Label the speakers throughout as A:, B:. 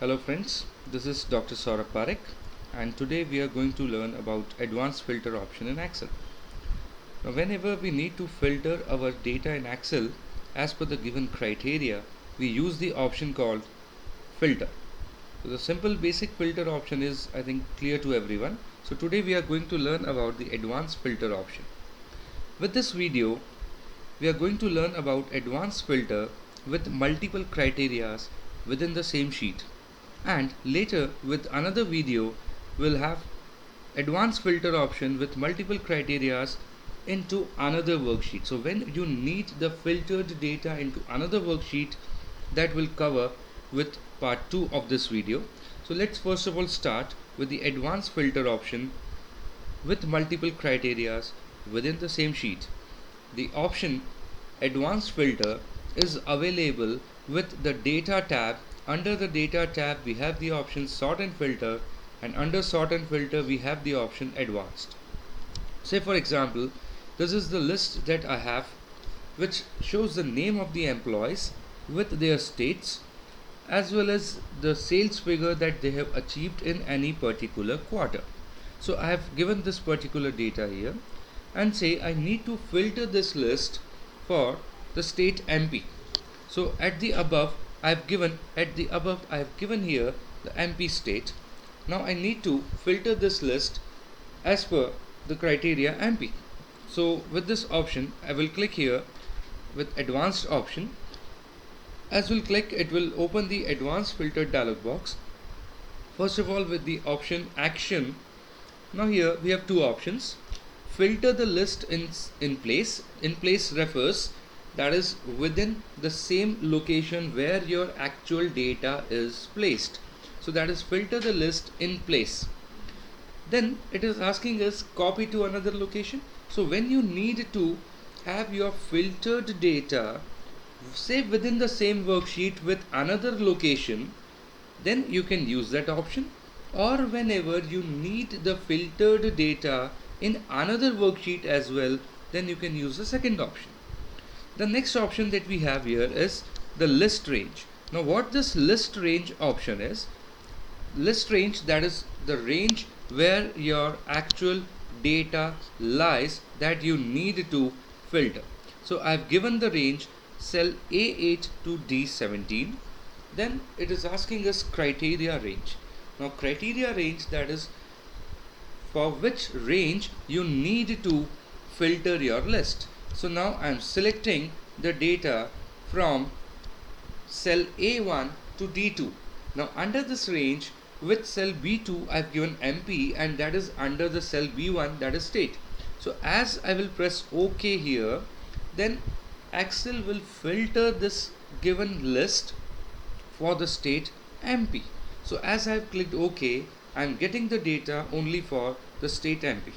A: Hello friends, this is Dr. Saurabh Parekh and today we are going to learn about advanced filter option in Excel. Now whenever we need to filter our data in Excel as per the given criteria, we use the option called filter. So the simple basic filter option is I think clear to everyone. So today we are going to learn about the advanced filter option. With this video, we are going to learn about advanced filter with multiple criterias within the same sheet. And later with another video we'll have advanced filter option with multiple criterias into another worksheet. So when you need the filtered data into another worksheet, that will cover with part 2 of this video. So let's first of all start with the advanced filter option with multiple criterias within the same sheet. The option advanced filter is available with the data tab. Under the data tab we have the option sort and filter, and under sort and filter we have the option advanced. Say for example, this is the list that I have which shows the name of the employees with their states as well as the sales figure that they have achieved in any particular quarter. So I have given this particular data here and say I need to filter this list for the state MP. So at the above I have given here the MP state. Now I need to filter this list as per the criteria MP. So with this option I will click here with advanced option. As we'll click, it will open the advanced filter dialog box. First of all, with the option action. Now here we have two options. Filter the list in place. In place refers that is within the same location where your actual data is placed. So that is filter the list in place. Then it is asking us copy to another location. So when you need to have your filtered data say within the same worksheet with another location, then you can use that option. Or whenever you need the filtered data in another worksheet as well, then you can use the second option. The next option that we have here is the list range. Now what this list range option is, list range, that is the range where your actual data lies that you need to filter. So I've given the range cell A8 to D17. Then it is asking us criteria range. Now criteria range, that is for which range you need to filter your list. So now I am selecting the data from cell A1 to D2. Now under this range with cell B2 I have given MP, and that is under the cell B1, that is state. So as I will press OK here, then Excel will filter this given list for the state MP. So as I have clicked OK, I am getting the data only for the state MP.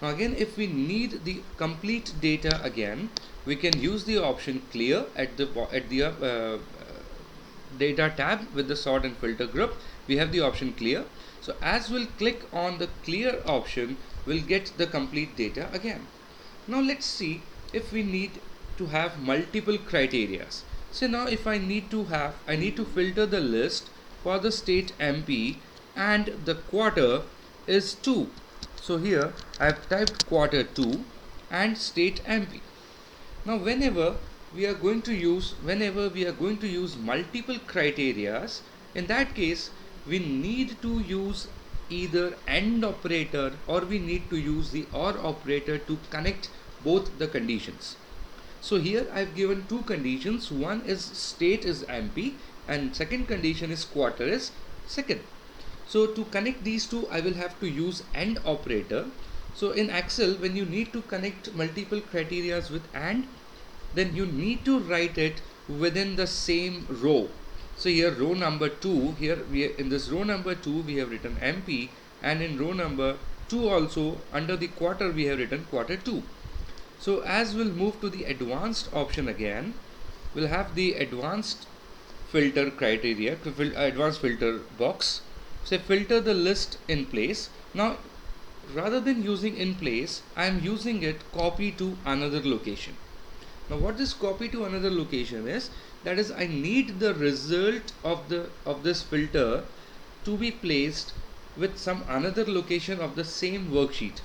A: Now again, if we need the complete data again, we can use the option clear at the data tab with the sort and filter group. We have the option clear. So as we'll click on the clear option, we'll get the complete data again. Now let's see if we need to have multiple criterias. So now if I need to filter the list for the state MP and the quarter is 2. So here I have typed quarter 2 and state MP. Now whenever we are going to use multiple criterias, in that case we need to use either AND operator or we need to use the OR operator to connect both the conditions. So here I have given two conditions. One is state is MP and second condition is quarter is second. So to connect these two I will have to use AND operator. So in Excel, when you need to connect multiple criterias with AND, then you need to write it within the same row. So here row number 2, in this row number 2 we have written MP, and in row number 2 also under the quarter we have written quarter 2. So as we'll move to the advanced option again, we'll have the advanced filter criteria, advanced filter box. Say filter the list in place. Now rather than using in place, I am using it copy to another location. Now what this copy to another location is, that is I need the result of this filter to be placed with some another location of the same worksheet.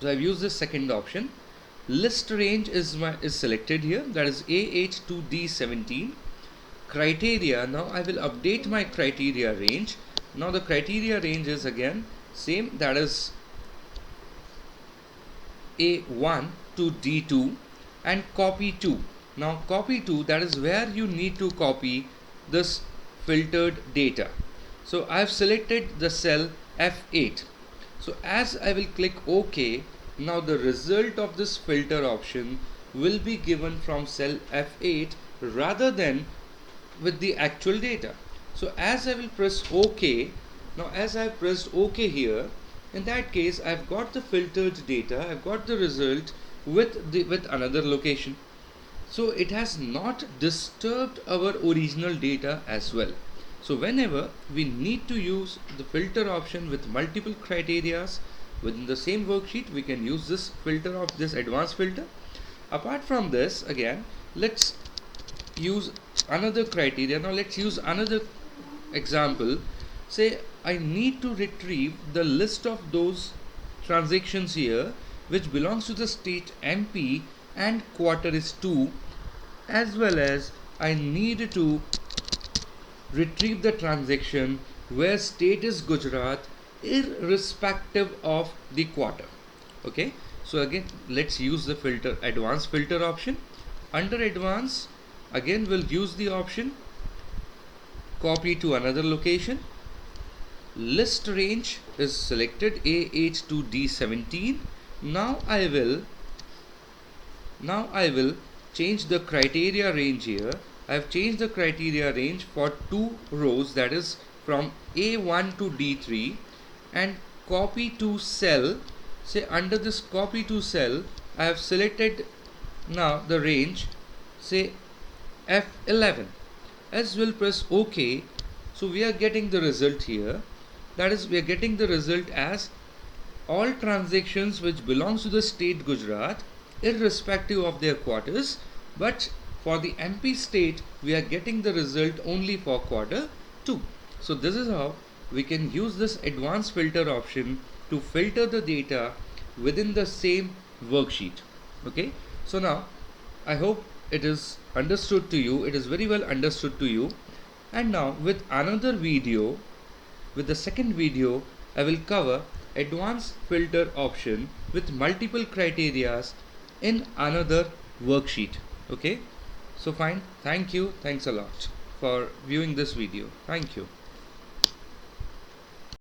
A: So I've used this second option. List range is selected here, that is A8 to D17. Criteria, now I will update my criteria range. Now the criteria range is again same, that is A1 to D2, and copy to. Now copy to, that is where you need to copy this filtered data. So I have selected the cell F8. So as I will click OK, now the result of this filter option will be given from cell F8 rather than with the actual data. So as I will press OK, now as I have pressed OK here, in that case I've got the filtered data, I've got the result with another location. So it has not disturbed our original data as well. So whenever we need to use the filter option with multiple criterias within the same worksheet, we can use this filter of this advanced filter. Apart from this, again, let's use another criteria. Now let's use another example. Say I need to retrieve the list of those transactions here which belongs to the state MP and quarter is 2, as well as I need to retrieve the transaction where state is Gujarat irrespective of the quarter. Okay, so again let's use the filter advanced filter option. Under advanced, again we'll use the option copy to another location. List range is selected A8 to D17. Now I will change the criteria range here. I have changed the criteria range for 2 rows, that is from A1 to D3, and copy to cell. Say under this copy to cell, I have selected now the range, say F11. As we'll press OK, so we are getting the result here. That is, we are getting the result as all transactions which belongs to the state Gujarat irrespective of their quarters, but for the MP state we are getting the result only for quarter 2. So this is how we can use this advanced filter option to filter the data within the same worksheet. Okay, so now I hope it is understood to you, it is very well understood to you. And now with another video, with the second video, I will cover advanced filter option with multiple criterias in another worksheet. Okay, so fine, thank you, thanks a lot for viewing this video. Thank you.